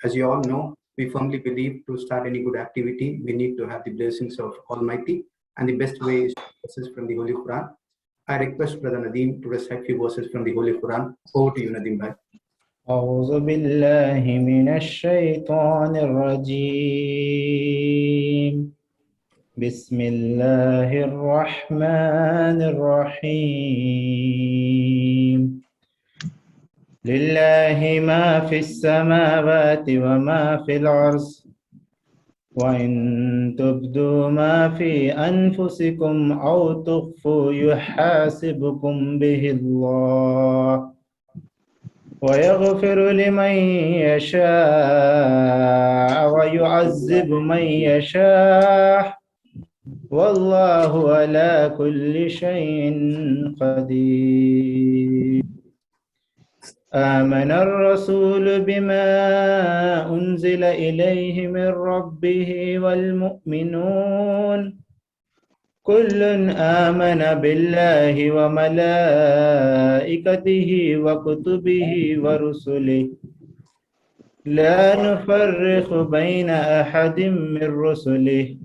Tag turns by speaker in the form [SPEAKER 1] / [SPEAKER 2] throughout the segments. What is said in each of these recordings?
[SPEAKER 1] As you all know, we firmly believe to start any good activity, we need to have the blessings of Almighty, and the best way is verses from the Holy Quran. I request Brother Nadeem to recite few verses from the Holy Quran. Over to you, Nadeem bhai.
[SPEAKER 2] أعوذ بالله من الشيطان الرجيم بسم الله الرحمن الرحيم لله ما في السماوات وما في الأرض وإن تبدوا ما في أنفسكم أو تخفوا يحاسبكم به الله ويغفر لمن يشاء ويعذب من يشاء والله على كل شيء قدير آمن الرسول بما أنزل إليه من ربه والمؤمنون كل آمن بالله وملائكته وكتبه ورسله لا نفرق بين أحد من رسله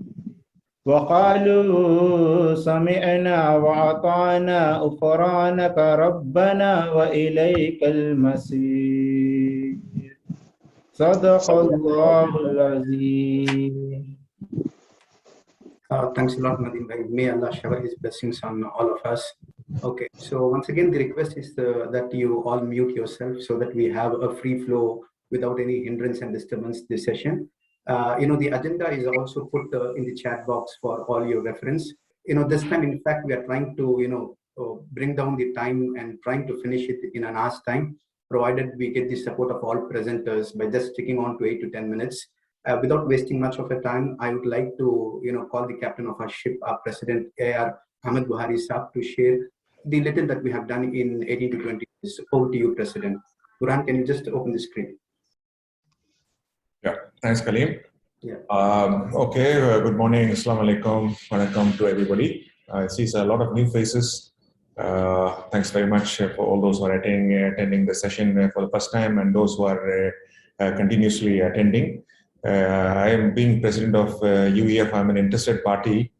[SPEAKER 2] وقالوا سمعنا وأطعنا غفرانك ربنا وإليك المصير صدق الله العظيم.
[SPEAKER 1] Thanks a lot, Nadeem bhai. May Allah shower His blessings on all of us. Okay, so once again, the request is that you all mute yourself so that we have a free flow without any hindrance and disturbance this session. The agenda is also put in the chat box for all your reference. This time, in fact, we are trying to, bring down the time and trying to finish it in an hour's time, provided we get the support of all presenters by just sticking on to 8 to 10 minutes. Without wasting much of your time, I would like to, call the captain of our ship, our president, A.R. Ahmed Buhari Saab, to share the little that we have done in 18 to 20 years. Over to you, President. Burhan, can you just open the screen?
[SPEAKER 3] Yeah, thanks, Kaleem.
[SPEAKER 1] Yeah.
[SPEAKER 3] Okay, good morning, Assalamu alaikum, welcome to everybody. I see a lot of new faces. Thanks very much for all those who are attending the session for the first time and those who are continuously attending. I am being president of UEF. I'm an interested party,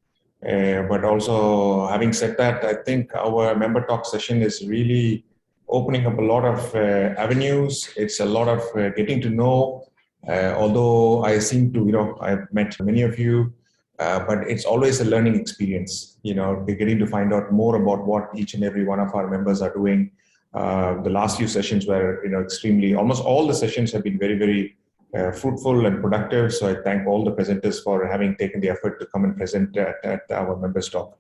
[SPEAKER 3] but also having said that, I think our member talk session is really opening up a lot of avenues. It's a lot of getting to know. Although I seem to, I've met many of you, but it's always a learning experience. We're getting to find out more about what each and every one of our members are doing. The last few sessions were, almost all the sessions have been very, very fruitful and productive. So I thank all the presenters for having taken the effort to come and present at our members' talk.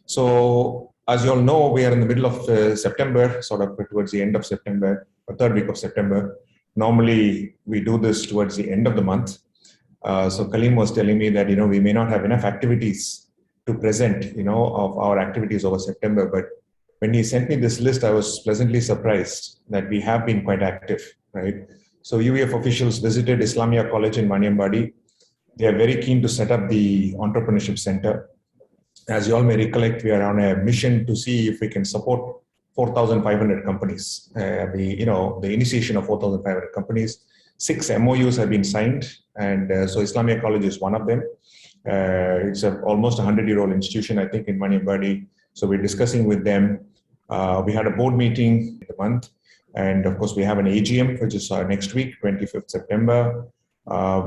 [SPEAKER 3] So as you all know, we are in the middle of September, sort of towards the end of September, or third week of September. Normally, we do this towards the end of the month. So Kaleem was telling me that, we may not have enough activities to present, of our activities over September. But when he sent me this list, I was pleasantly surprised that we have been quite active, right? So UEF officials visited Islamia College in Maniambadi. They are very keen to set up the Entrepreneurship Center. As you all may recollect, we are on a mission to see if we can support 4,500 companies, the initiation of 4,500 companies. 6 MOUs have been signed, and so Islamia College is one of them. It's almost a 100-year-old institution, I think, in Maniambadi. So we're discussing with them. We had a board meeting in the month, and of course we have an AGM, which is next week, 25th September.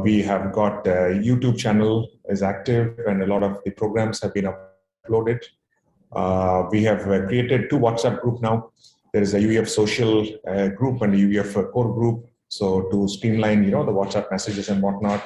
[SPEAKER 3] We have got a YouTube channel is active, and a lot of the programs have been uploaded. We have created 2 WhatsApp group now. There is a UEF social group and a UEF core group. So to streamline, the WhatsApp messages and whatnot.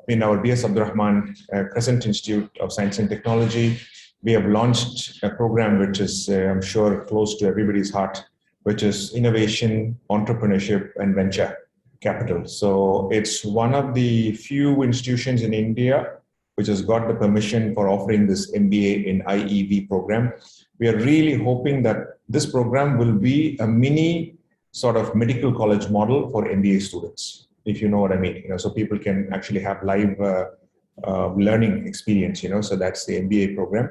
[SPEAKER 3] In our BS Abdurrahman Crescent Institute of Science and Technology, we have launched a program which is, I'm sure, close to everybody's heart, which is innovation, entrepreneurship, and venture capital. So it's one of the few institutions in India which has got the permission for offering this MBA in IEV program. We are really hoping that this program will be a mini sort of medical college model for MBA students, if you know what I mean. So people can actually have live learning experience. So that's the MBA program.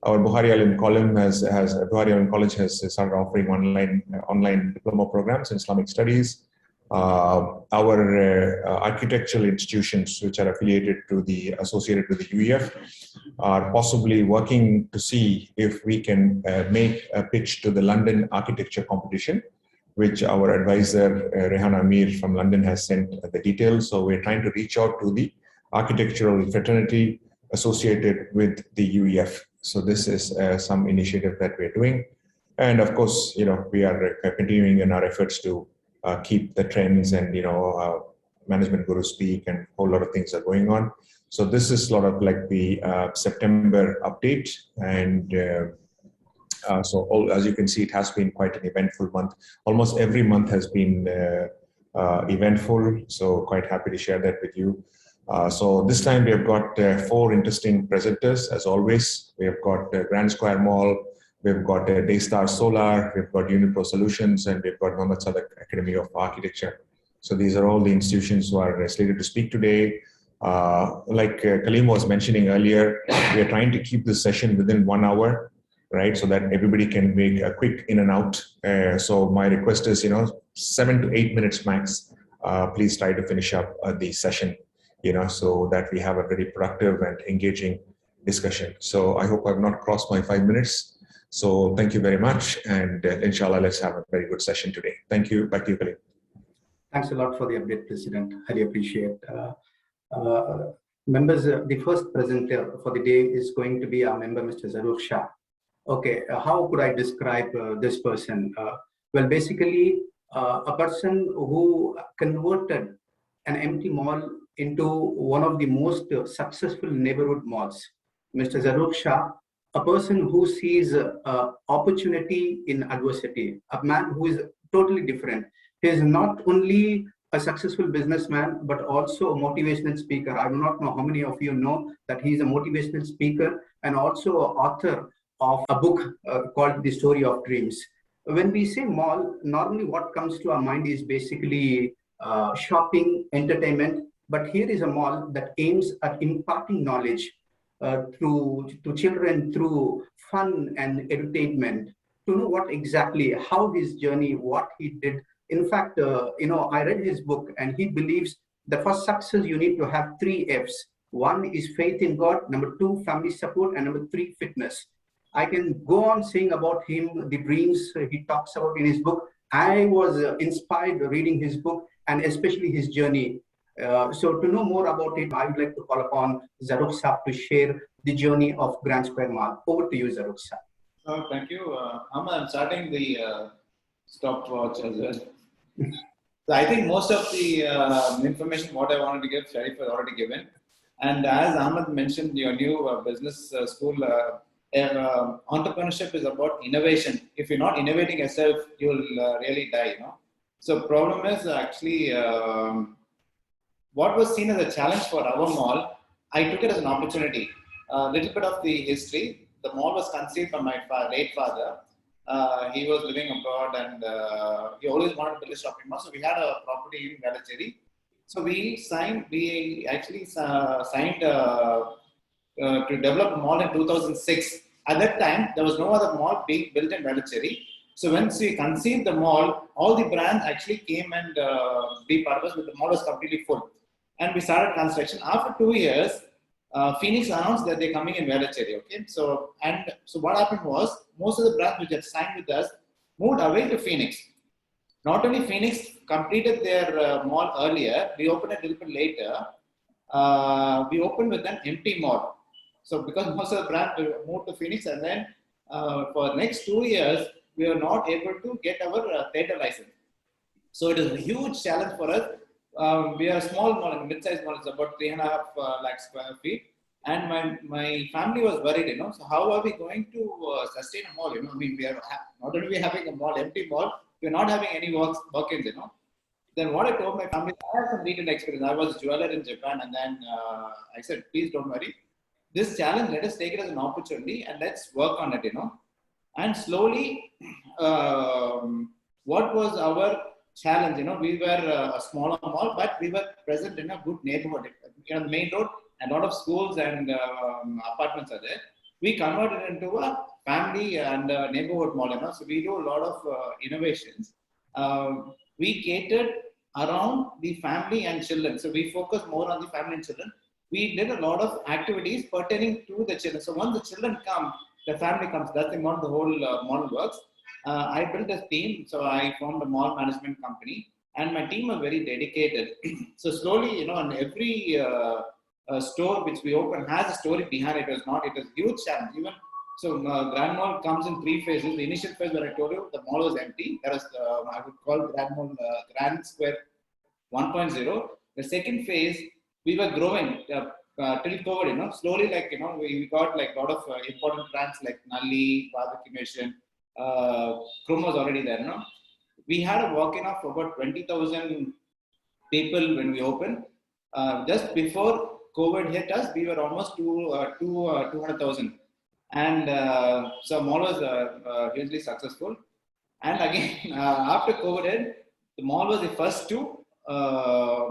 [SPEAKER 3] Our Buhari Alim College has started offering online diploma programs in Islamic studies. Our architectural institutions, which are associated to the UEF, are possibly working to see if we can make a pitch to the London architecture competition, which our advisor Rehan Amir from London has sent the details. So we're trying to reach out to the architectural fraternity associated with the UEF. So this is some initiative that we're doing. And of course, we are continuing in our efforts to keep the trends and, management guru speak and a whole lot of things are going on. So this is sort of like the September update. And as you can see, it has been quite an eventful month. Almost every month has been eventful. So quite happy to share that with you. So this time we have got 4 interesting presenters, as always. We have got Grand Square Mall, we've got Daystar Solar, we've got Unipro Solutions, and we've got Mohammed Sadak Academy of Architecture. So these are all the institutions who are slated to speak today. Like Kaleem was mentioning earlier, we are trying to keep this session within 1 hour, right? So that everybody can make a quick in and out. So my request is, 7 to 8 minutes max. Please try to finish up the session, so that we have a very productive and engaging discussion. So I hope I've not crossed my 5 minutes. So thank you very much. And inshallah, let's have a very good session today. Thank you. Back to you, Kaleem.
[SPEAKER 1] Thanks a lot for the update, President. Highly appreciate. Members, the first presenter for the day is going to be our member, Mr. Zarur Shah. Okay, how could I describe this person? Well, basically, a person who converted an empty mall into one of the most successful neighborhood malls. Mr. Zarur Shah, a person who sees opportunity in adversity, a man who is totally different. He is not only a successful businessman, but also a motivational speaker. I do not know how many of you know that he is a motivational speaker and also an author of a book called The Story of Dreams. When we say mall, normally what comes to our mind is basically shopping, entertainment, but here is a mall that aims at imparting knowledge to children through fun and entertainment, to know what exactly, how his journey, what he did. In fact, I read his book and he believes that for success, you need to have 3 F's. 1 is faith in God, number 2, family support, and number 3, fitness. I can go on saying about him, the dreams he talks about in his book. I was inspired reading his book and especially his journey. So to know more about it, I would like to call upon Zaruk Saab to share the journey of Grand Square Mall. Over to you, Zaruk Saab.
[SPEAKER 4] Thank you. I'm starting the stopwatch as well. So I think most of the information what I wanted to give, Sharif has already given. And as Ahmed mentioned, your new business school, entrepreneurship is about innovation. If you're not innovating yourself, you'll really die. So problem is actually what was seen as a challenge for our mall, I took it as an opportunity. A little bit of the history. The mall was conceived by my late father. He was living abroad and he always wanted to build a shopping mall. So we had a property in Velachery. So we actually signed to develop a mall in 2006. At that time, there was no other mall being built in Velachery. So once we conceived the mall, all the brands actually came and be part of us, but the mall was completely full. And we started construction. After 2 years, Phoenix announced that they're coming in Velachery. Okay, so what happened was most of the brands which had signed with us moved away to Phoenix. Not only Phoenix completed their mall earlier, we opened it a little bit later. We opened with an empty mall. So because most of the brands moved to Phoenix, and then for the next 2 years, we were not able to get our theatre license. So it is a huge challenge for us. We are a small mall, mid-sized mall. It's about 3.5 lakh square feet. And my family was worried, so how are we going to sustain a mall? I mean, we are not only having a mall, empty mall, we're not having any work-ins, Then what I told my family, I have some retail experience. I was a jeweler in Japan, and then I said, please don't worry. This challenge, let us take it as an opportunity and let's work on it, And slowly, what was our challenge? We were a smaller mall, but we were present in a good neighborhood. The main road, a lot of schools and apartments are there. We converted it into a family and neighborhood mall, So we do a lot of innovations. We catered around the family and children. So we focus more on the family and children. We did a lot of activities pertaining to the children. So once the children come, the family comes. That's the model, the whole model works. I built a team. So I formed a mall management company, and my team was very dedicated. So slowly, on every store which we open has a story behind it. It was not, it was huge challenge. Even so, Grand Mall comes in 3 phases. The initial phase where I told you the mall was empty. That was, I would call Grand Mall Grand Square 1.0. The second phase, we were growing till COVID, slowly, we got like a lot of important brands like Nalli, Barbecue Nation, Chrome was already there, We had a walk-in of about 20,000 people when we opened. Just before COVID hit us, we were almost 200,000. And so mall was hugely successful. And again, after COVID, the mall was the first to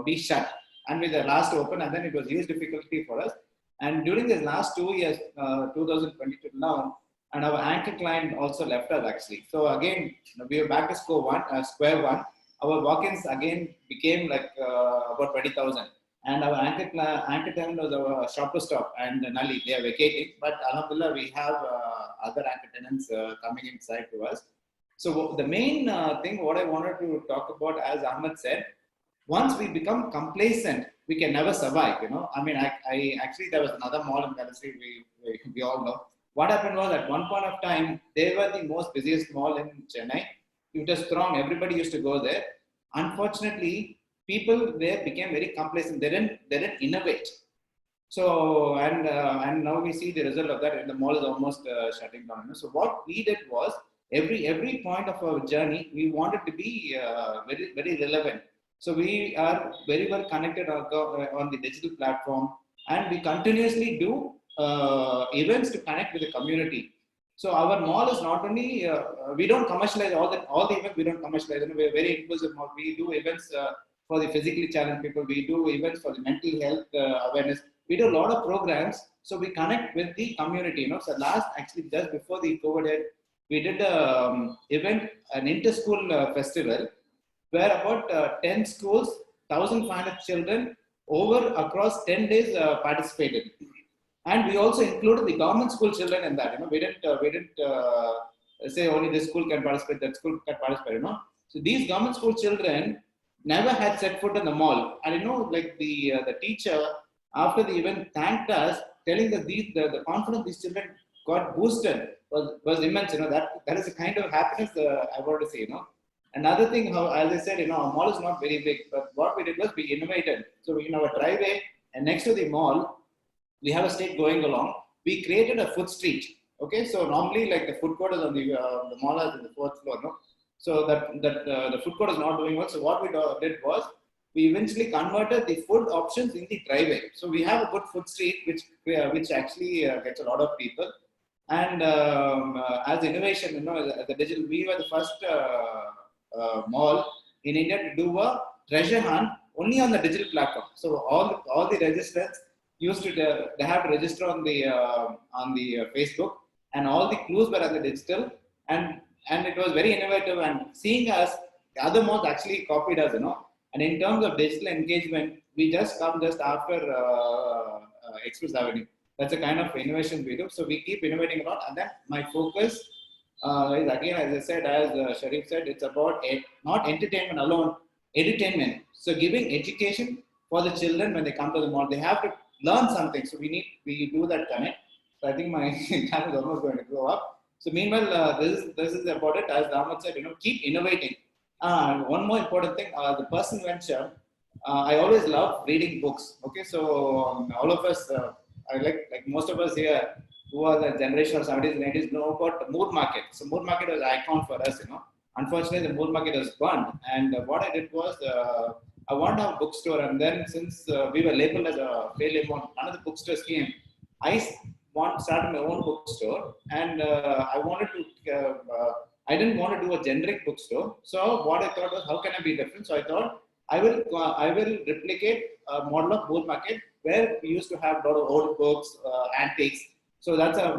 [SPEAKER 4] be shut and with the last to open, and then it was huge difficulty for us. And during these last 2 years, 2022 now, and our anchor client also left us actually. So again, we were back to square one. Our walk-ins again became like about 20,000. And our anchor tenant was our Shopper Stop and Nalli. They are vacating, but alhamdulillah, we have other anchor tenants coming inside to us. So the main thing what I wanted to talk about, as Ahmed said, once we become complacent, we can never survive. I mean, I actually, there was another mall in Galaxy, we all know. What happened was at one point of time, they were the most busiest mall in Chennai. It was strong. Everybody used to go there. Unfortunately, people there became very complacent. They didn't innovate. So, and now we see the result of that. The mall is almost shutting down. So what we did was, every point of our journey, we wanted to be very, very relevant. So we are very well connected on the digital platform, and we continuously do events to connect with the community. So our mall is not only, we don't commercialize all the events, we don't commercialize. We are very inclusive mall. We do events for the physically challenged people. We do events for the mental health awareness. We do a lot of programs. So we connect with the community. So actually just before the COVID hit, we did an event, an inter-school festival, where about 10 schools, 1,500 children across 10 days participated. And we also included the government school children in that. We didn't say only this school can participate, that school can participate. So these government school children never had set foot in the mall. And like the teacher after the event thanked us, telling that the confidence these children got boosted was immense. That is the kind of happiness I want to say. Another thing, as I said, our mall is not very big, but what we did was we innovated. So in our driveway and next to the mall, we have a street going along. We created a food street. Okay, so normally like the food court is on the mall is in the 4th floor. No, so that the food court is not doing well. So what we did was we eventually converted the food options in the driveway. So we have a good food street which actually gets a lot of people. And as innovation, as a digital, we were the first mall in India to do a treasure hunt only on the digital platform. So all the registrants used to they have to register on the Facebook, and all the clues were on the digital, and it was very innovative. And seeing us, the other malls actually copied us, And in terms of digital engagement, we just come just after Express Avenue. That's the kind of innovation we do. So we keep innovating a lot, and then my focus is again, as I said, as Sharif said, it's about not entertainment alone, edutainment. So giving education for the children when they come to the mall, they have to learn something. So we do that connect. So I think my time is almost going to go up. So meanwhile, this is about it. As Ahmed said, keep innovating. One more important thing, the personal venture. I always love reading books. Okay, so all of us, I like most of us here who are the generation of 70s and 80s know about the Mood Market. So Mood Market was an icon for us. Unfortunately, the Mood Market was burned. And what I did was, I wanted to have a bookstore, and then since we were labeled as a failure, none of the bookstores came. I started my own bookstore, and I didn't want to do a generic bookstore. So what I thought was, how can I be different? So I thought I will replicate a model of Mood Market where we used to have a lot of old books, antiques. So that's a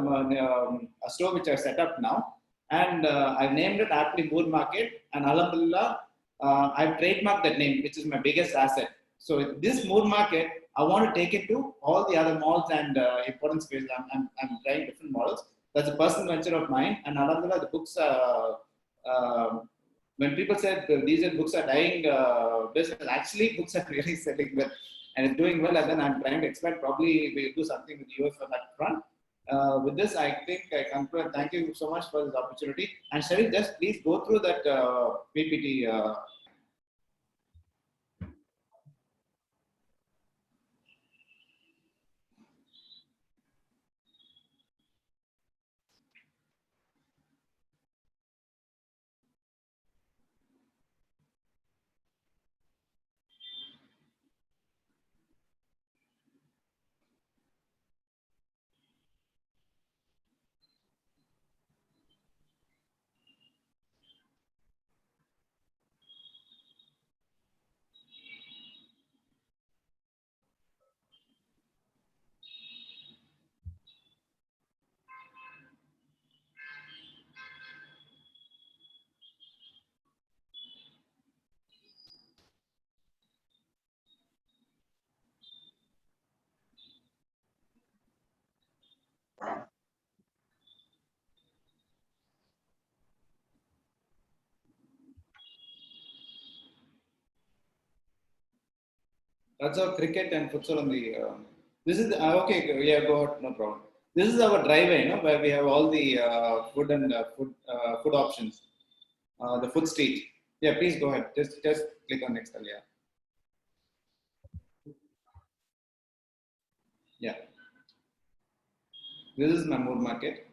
[SPEAKER 4] store which I set up now, and I've named it aptly Mood Market. And alhamdulillah, I've trademarked that name, which is my biggest asset. So this mood market, I want to take it to all the other malls and important spaces. I'm trying different models. That's a personal venture of mine. And alhamdulillah, the books, when people said these books are dying business, actually books are really selling well and it's doing well. And then I'm trying to expand. Probably we'll do something with the US for that front. With this, I think I conclude. Thank you so much for this opportunity. And Sharif, just please go through that PPT. That's our cricket and futsal on the. This is okay. Yeah, go ahead. No problem. This is our driveway, where we have all the food and food options. The food street. Yeah, please go ahead. Just click on next. Yeah. Yeah. This is my mood market.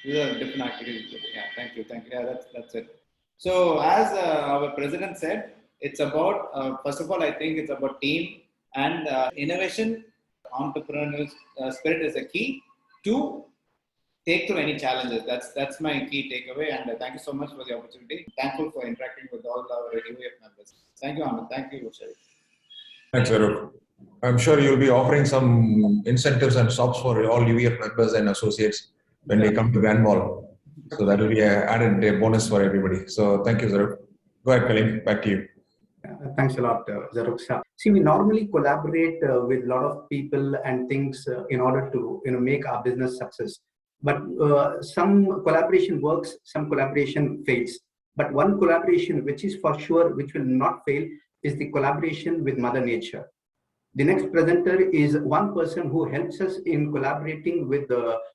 [SPEAKER 4] These are different activities. Yeah, thank you. Yeah, that's it. So as our president said, it's about first of all, I think it's about team and innovation. Entrepreneurial spirit is a key to take through any challenges. That's my key takeaway. And thank you so much for the opportunity. Thankful for interacting with all our UAF members. Thank you, Ahmed. Thank you, Sharif.
[SPEAKER 3] Thanks, Aruk. I'm sure you'll be offering some incentives and stops for all UEF members and associates when they come to Grand Mall. So that will be an added bonus for everybody. So thank you, Zaruk. Go ahead, Kalim. Back to you.
[SPEAKER 1] Thanks a lot, Zaruk. See, we normally collaborate with a lot of people and things in order to make our business success. But some collaboration works, some collaboration fails. But one collaboration which is for sure, which will not fail, is the collaboration with Mother Nature. The next presenter is one person who helps us in collaborating with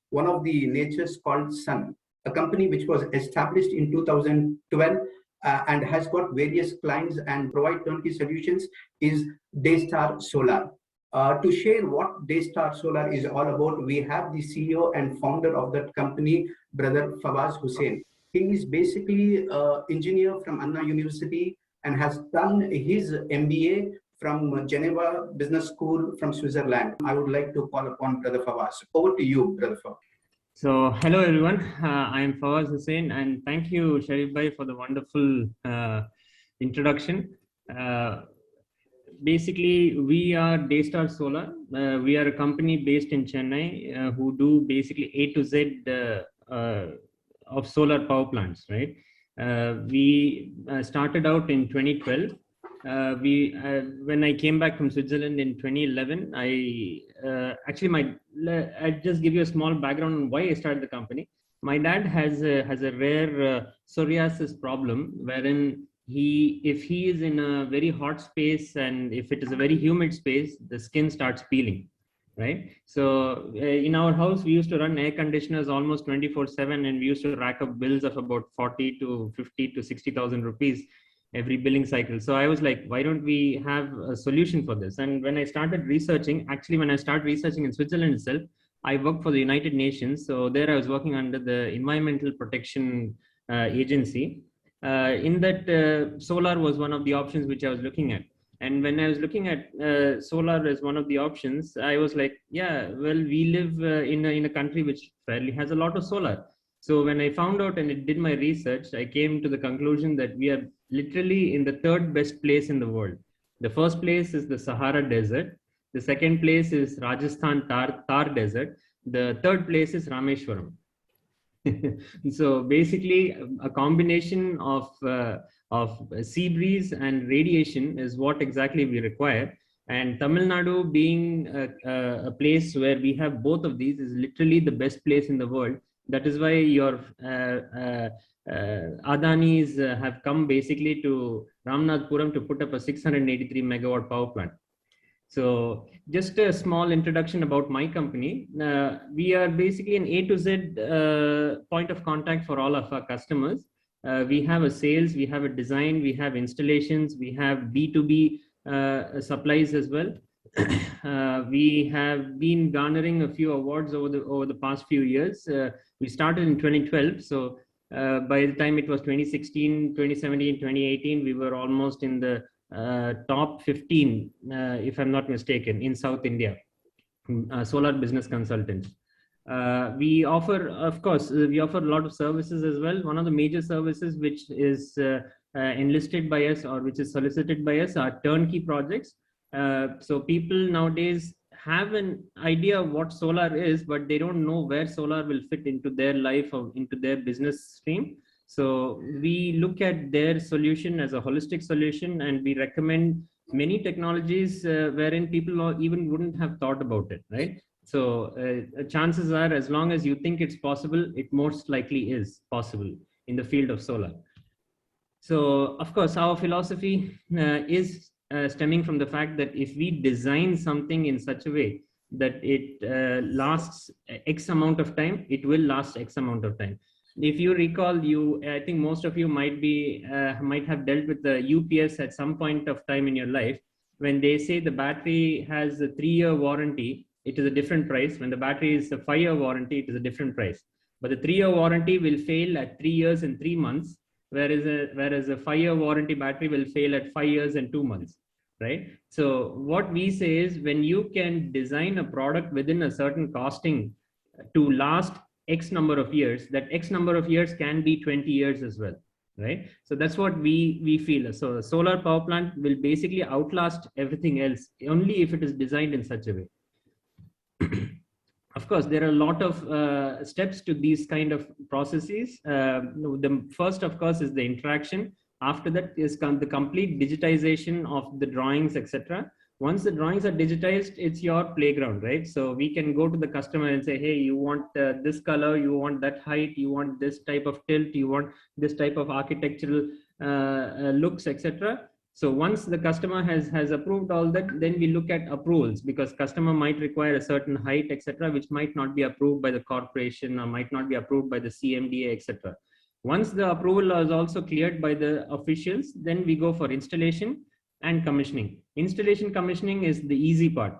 [SPEAKER 1] one of the natures called Sun, a company which was established in 2012 and has got various clients and provide turnkey solutions, is Daystar Solar. To share what Daystar Solar is all about, we have the CEO and founder of that company, Brother Fawaz Hussain. He is basically an engineer from Anna University and has done his MBA from Geneva Business School from Switzerland. I would like to call upon Brother Fawaz. Over to you, Brother Fawaz.
[SPEAKER 5] So, hello everyone. I am Fawaz Hussain, and thank you, Sharif Bhai, for the wonderful introduction. Basically, we are Daystar Solar. We are a company based in Chennai who do basically A to Z of solar power plants, right? We started out in 2012. When I came back from Switzerland in 2011, I just give you a small background on why I started the company. My dad has a rare psoriasis problem, wherein if he is in a very hot space and if it is a very humid space, the skin starts peeling, right? So in our house, we used to run air conditioners almost 24/7, and we used to rack up bills of about 40 to 50 to 60,000 rupees every billing cycle. So I was like, why don't we have a solution for this? And when I started researching, actually, when I started researching in Switzerland itself, I worked for the United Nations. So there I was working under the Environmental Protection Agency. In that, solar was one of the options which I was looking at. And when I was looking at solar as one of the options, I was like, yeah, well, we live in a country which fairly has a lot of solar. So when I found out and did my research, I came to the conclusion that we are literally in the third best place in the world. The first place is the Sahara Desert. The second place is Rajasthan Thar Desert. The third place is Rameshwaram. So basically, a combination of sea breeze and radiation is what exactly we require. And Tamil Nadu, being a place where we have both of these, is literally the best place in the world. That is why your Adanis have come basically to Ramanathapuram to put up a 683 megawatt power plant. So just a small introduction about my company. We are basically an A to Z point of contact for all of our customers. We have a sales, we have a design, we have installations, we have B2B supplies as well. We have been garnering a few awards over the past few years. We started in 2012. So by the time it was 2016, 2017, 2018, we were almost in the top 15, if I'm not mistaken, in South India, solar business consultants. We offer, of course, we offer a lot of services as well. One of the major services which is enlisted by us or which is solicited by us are turnkey projects. So people nowadays have an idea of what solar is, but they don't know where solar will fit into their life or into their business stream. So we look at their solution as a holistic solution, and we recommend many technologies wherein people even wouldn't have thought about it, right? So chances are, as long as you think it's possible, it most likely is possible in the field of solar. So of course, our philosophy is stemming from the fact that if we design something in such a way that it lasts X amount of time, it will last X amount of time. If you recall, I think most of you might have dealt with the UPS at some point of time in your life. When they say the battery has a 3-year warranty, it is a different price. When the battery is a 5-year warranty, it is a different price. But the 3-year warranty will fail at 3 years and 3 months, whereas a 5-year warranty battery will fail at 5 years and 2 months, right? So what we say is, when you can design a product within a certain costing to last X number of years, that X number of years can be 20 years as well, right? So that's what we feel. So a solar power plant will basically outlast everything else only if it is designed in such a way. Of course, there are a lot of steps to these kind of processes. The first, of course, is the interaction. After that is the complete digitization of the drawings, etc. Once the drawings are digitized, it's your playground, right? So we can go to the customer and say, hey, you want this color, you want that height, you want this type of tilt, you want this type of architectural looks, etc. So once the customer has approved all that, then we look at approvals, because customer might require a certain height, etc., which might not be approved by the corporation or might not be approved by the CMDA, etc. Once the approval is also cleared by the officials, then we go for installation and commissioning. Installation commissioning is the easy part.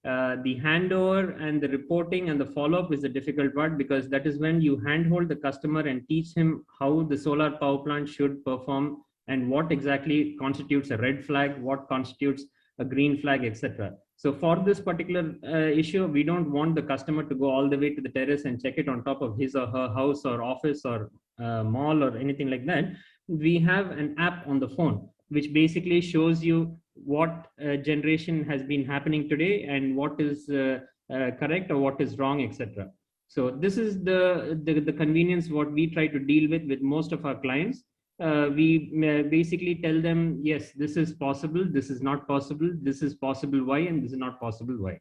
[SPEAKER 5] The handover and the reporting and the follow-up is the difficult part, because that is when you handhold the customer and teach him how the solar power plant should perform and what exactly constitutes a red flag, what constitutes a green flag, etc. So for this particular issue, we don't want the customer to go all the way to the terrace and check it on top of his or her house or office or mall or anything like that. We have an app on the phone which basically shows you what generation has been happening today and what is correct or what is wrong, etc. So this is the convenience what we try to deal with most of our clients. We basically tell them, yes, this is possible, this is not possible, this is possible why, and this is not possible why.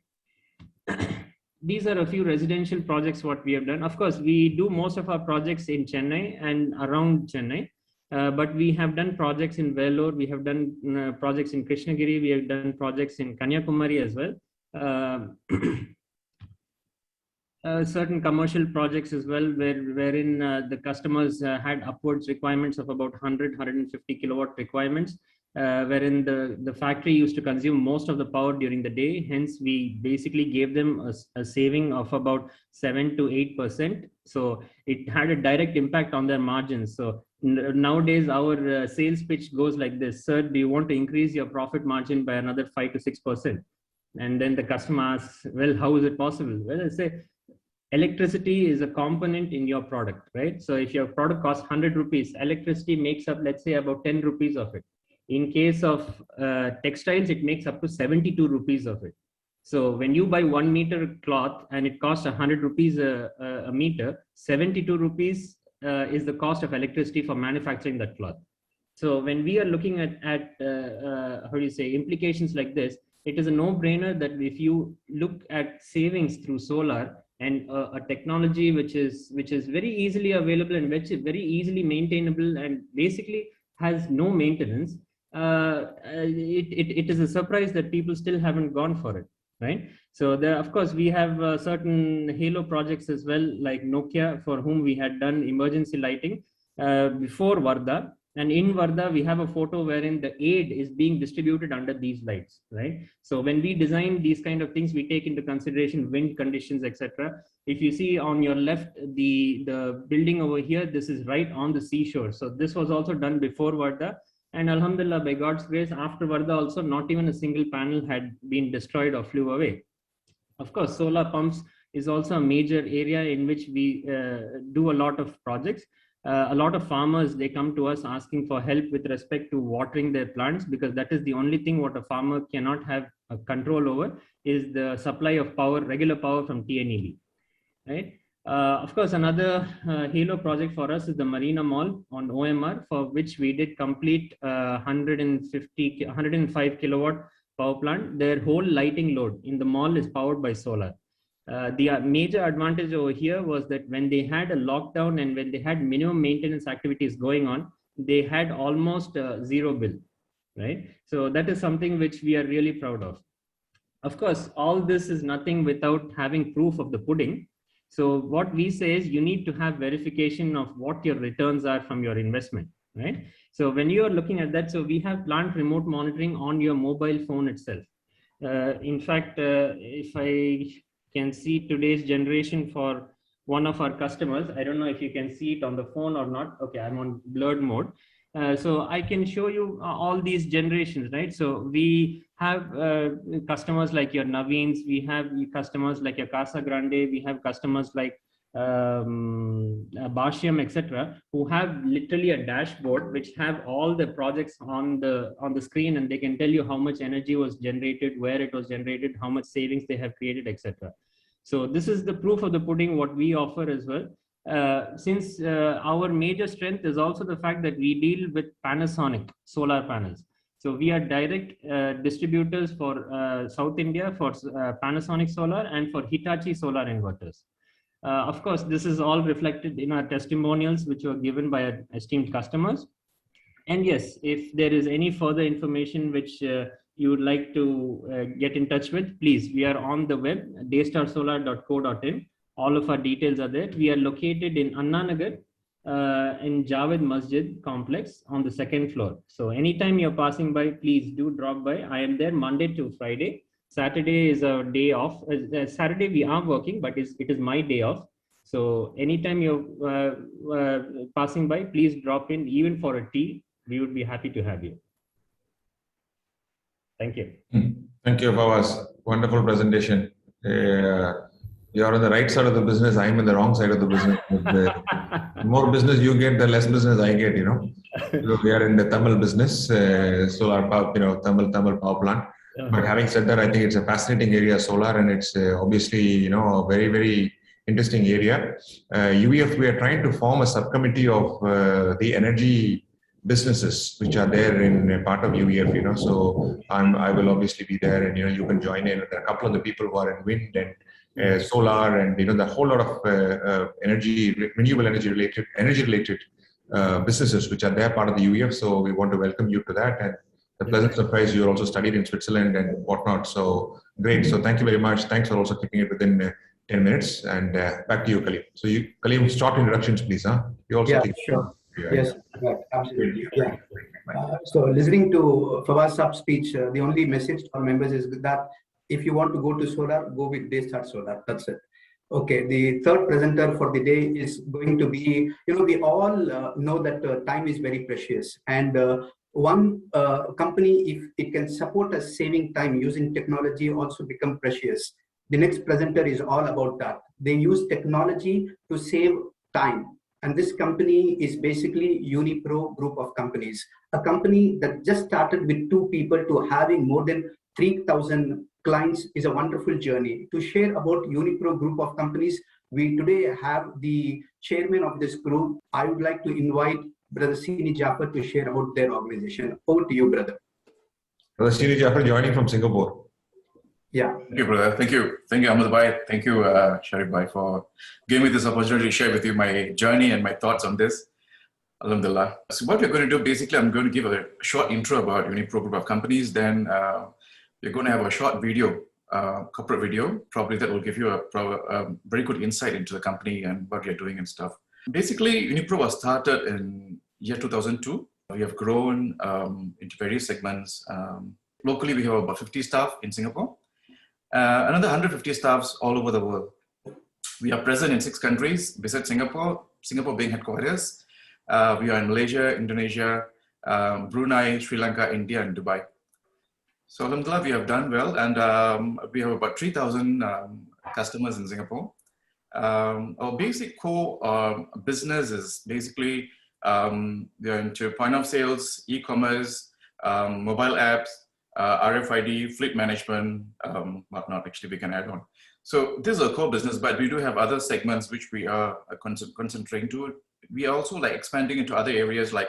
[SPEAKER 5] These are a few residential projects what we have done. Of course, we do most of our projects in Chennai and around Chennai. But we have done projects in Vellore, we have done projects in Krishnagiri, we have done projects in Kanyakumari as well. Certain commercial projects as well, wherein the customers had upwards requirements of about 150 kilowatt requirements, wherein the factory used to consume most of the power during the day. Hence, we basically gave them a saving of about 7 to 8%. So it had a direct impact on their margins. So nowadays, our sales pitch goes like this: sir, do you want to increase your profit margin by another 5 to 6%? And then the customer asks, well, how is it possible? Well, I say, electricity is a component in your product, right? So if your product costs 100 rupees, electricity makes up, let's say, about 10 rupees of it. In case of textiles, it makes up to 72 rupees of it. So when you buy 1 meter cloth and it costs 100 rupees a meter, 72 rupees is the cost of electricity for manufacturing that cloth. So when we are looking at how do you say, implications like this, it is a no-brainer that if you look at savings through solar and a technology which is very easily available and which is very easily maintainable and basically has no maintenance, it is a surprise that people still haven't gone for it, right? So there, of course, we have certain halo projects as well, like Nokia, for whom we had done emergency lighting before Varda. And in Varda, we have a photo wherein the aid is being distributed under these lights, right? So when we design these kind of things, we take into consideration wind conditions, etc. If you see on your left, the building over here, this is right on the seashore. So this was also done before Varda. And Alhamdulillah, by God's grace, after Varda also, not even a single panel had been destroyed or flew away. Of course, solar pumps is also a major area in which we do a lot of projects. A lot of farmers, they come to us asking for help with respect to watering their plants, because that is the only thing what a farmer cannot have control over, is the supply of power, regular power from TNEB, right? Of course, another halo project for us is the Marina Mall on OMR, for which we did complete 105 kilowatt power plant. Their whole lighting load in the mall is powered by solar. The major advantage over here was that when they had a lockdown and when they had minimum maintenance activities going on, they had almost zero bill, right? So that is something which we are really proud of. Of course, all this is nothing without having proof of the pudding. So what we say is you need to have verification of what your returns are from your investment, right? So when you are looking at that, so we have plant remote monitoring on your mobile phone itself. In fact, if I can see today's generation for one of our customers, I don't know if you can see it on the phone or not. Okay, I'm on blurred mode. So I can show you all these generations, right? So we have customers like your Naveens, we have customers like your Casa Grande, we have customers like Bashiam, etc., who have literally a dashboard which have all the projects on the screen, and they can tell you how much energy was generated, where it was generated, how much savings they have created, etc. So this is the proof of the pudding what we offer as well. Since our major strength is also the fact that we deal with Panasonic solar panels. So we are direct distributors for South India for Panasonic solar and for Hitachi solar inverters. Of course, this is all reflected in our testimonials, which were given by our esteemed customers. And yes, if there is any further information which you would like to get in touch with, please, we are on the web, daystarsolar.co.in. All of our details are there. We are located in Anna Nagar, in Javed Masjid complex on the 2nd floor. So anytime you're passing by, please do drop by. I am there Monday to Friday. Saturday is a day off. Saturday we are working, but it is my day off. So anytime you're passing by, please drop in, even for a tea. We would be happy to have you. Thank you.
[SPEAKER 3] Thank you, Fawaz. Wonderful presentation. You're on the right side of the business. I'm in the wrong side of the business. The more business you get, the less business I get. So we are in the Tamil business, solar power, Tamil power plant. But having said that, I think it's a fascinating area, solar, and it's obviously a very, very interesting area. UEF, we are trying to form a subcommittee of the energy businesses which are there in part of UEF. So I will obviously be there, and you can join in. There are a couple of the people who are in wind and solar, and the whole lot of renewable energy related businesses which are there part of the UEF. So we want to welcome you to that, and the pleasant surprise you also studied in Switzerland and whatnot. So great. So thank you very much. Thanks for also keeping it within 10 minutes. And back to you, Kaleem. So Kaleem, short introductions, please. You also
[SPEAKER 1] sure. Yes, right, absolutely. Yeah. So listening to Fawaz Saab's speech, the only message to our members is that if you want to go to solar, go with Daystar Solar. That's it. Okay, the third presenter for the day is going to be, we all know that time is very precious, and one company, if it can support us saving time using technology, also become precious. The next presenter is all about that. They use technology to save time. And this company is basically Unipro group of companies, a company that just started with 2 people to having more than 3,000 clients is a wonderful journey. To share about Unipro group of companies, we today have the chairman of this group. I would like to invite Brother Sini Jafar to share about their organization. Over to you, brother.
[SPEAKER 3] Brother Srini Jafar joining from Singapore.
[SPEAKER 1] Yeah.
[SPEAKER 6] Thank you, brother. Thank you. Thank you, Ahmed Bhai. Thank you, Sharif Bhai, for giving me this opportunity to share with you my journey and my thoughts on this. Alhamdulillah. So what we're going to do, basically, I'm going to give a short intro about Unipro Group of Companies. Then we're going to have a short video, corporate video, probably that will give you a very good insight into the company and what we're doing and stuff. Basically, Unipro was started in year 2002. We have grown into various segments. Locally, we have about 50 staff in Singapore. Another 150 staffs all over the world. We are present in 6 countries besides Singapore, Singapore being headquarters. We are in Malaysia, Indonesia, Brunei, Sri Lanka, India, and Dubai. So alhamdulillah, we have done well, and we have about 3,000 customers in Singapore. Our basic core business is basically we are into point of sales, e-commerce, mobile apps, RFID, fleet management, whatnot, actually we can add on. So this is a core business, but we do have other segments which we are concentrating to. We are also like expanding into other areas like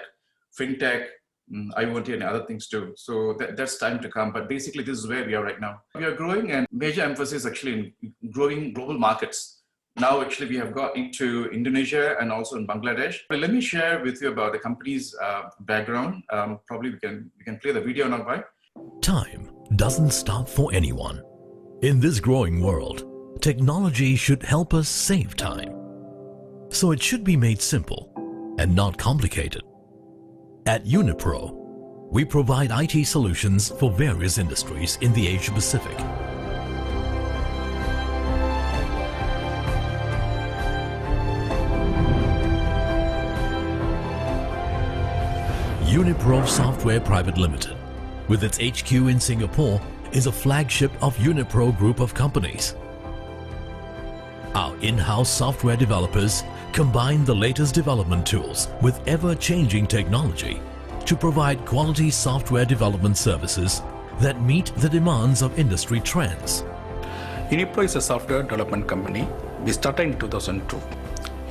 [SPEAKER 6] fintech, IoT and other things too. So that's time to come, but basically this is where we are right now. We are growing, and major emphasis actually in growing global markets. Now actually we have got into Indonesia and also in Bangladesh. But let me share with you about the company's background. Probably we can play the video now, right?
[SPEAKER 7] Time doesn't stop for anyone. In this growing world, technology should help us save time. So it should be made simple and not complicated. At Unipro, we provide IT solutions for various industries in the Asia Pacific. Unipro Software Private Limited, with its HQ in Singapore, is a flagship of Unipro Group of Companies. Our in-house software developers combine the latest development tools with ever-changing technology to provide quality software development services that meet the demands of industry trends.
[SPEAKER 8] Unipro is a software development company. We started in 2002.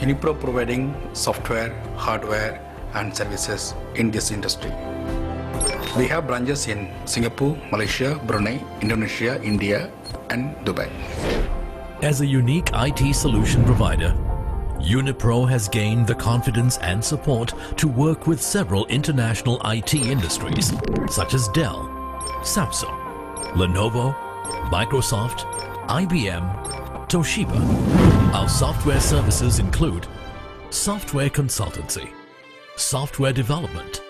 [SPEAKER 8] Unipro providing software, hardware, and services in this industry. We have branches in Singapore, Malaysia, Brunei, Indonesia, India, and Dubai.
[SPEAKER 7] As a unique IT solution provider, Unipro has gained the confidence and support to work with several international IT industries such as Dell, Samsung, Lenovo, Microsoft, IBM, Toshiba. Our software services include software consultancy, software development,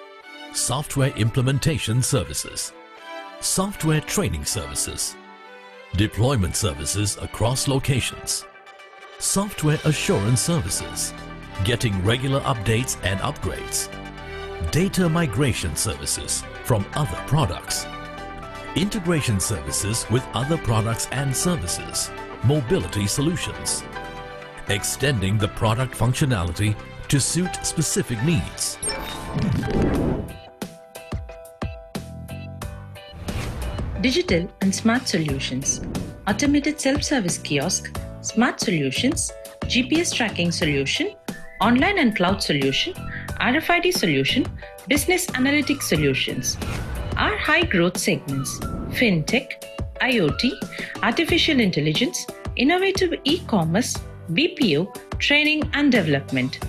[SPEAKER 7] software implementation services, software training services, deployment services across locations, software assurance services, getting regular updates and upgrades, data migration services from other products, integration services with other products and services, mobility solutions, extending the product functionality to suit specific needs.
[SPEAKER 9] Digital and smart solutions, automated self-service kiosk, smart solutions, GPS tracking solution, online and cloud solution, RFID solution, business analytics solutions. Our high growth segments: fintech, IoT, artificial intelligence, innovative e-commerce, BPO, training and development.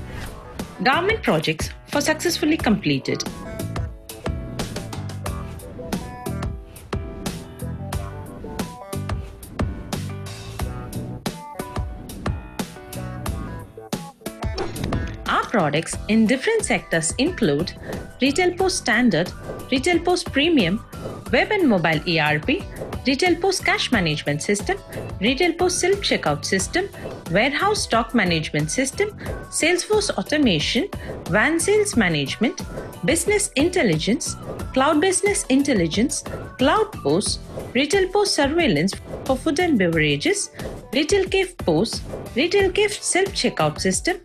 [SPEAKER 9] Government projects for successfully completed. Our products in different sectors include Retail Post Standard, Retail Post Premium, Web and Mobile ERP, Retail Post Cash Management System, Retail Post Self-Checkout System, Warehouse Stock Management System, Salesforce Automation, Van Sales Management, Business Intelligence, Cloud Business Intelligence, Cloud Post, Retail Post Surveillance for Food and Beverages, Retail Cave Post, Retail Cave Self-Checkout System,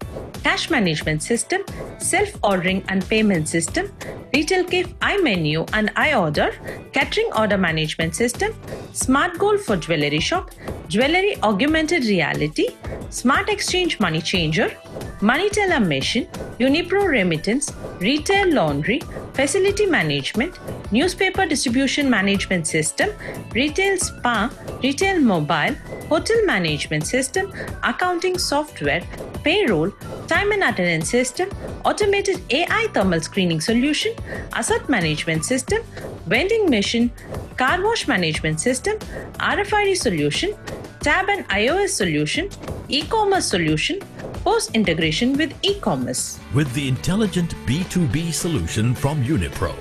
[SPEAKER 9] Cash Management System, self-ordering and payment system, Retail Cafe iMenu and iOrder, catering order management system, Smart Goal for jewelry shop, jewelry augmented reality, Smart Exchange money changer, Money Teller machine, Unipro remittance, retail laundry, facility management, newspaper distribution management system, retail spa, retail mobile, hotel management system, accounting software, payroll, time and attendance system, automated AI thermal screening solution, asset management system, vending machine, car wash management system, RFID solution, tab and iOS solution, e-commerce solution, post integration with e-commerce.
[SPEAKER 7] With the intelligent B2B solution from Unipro,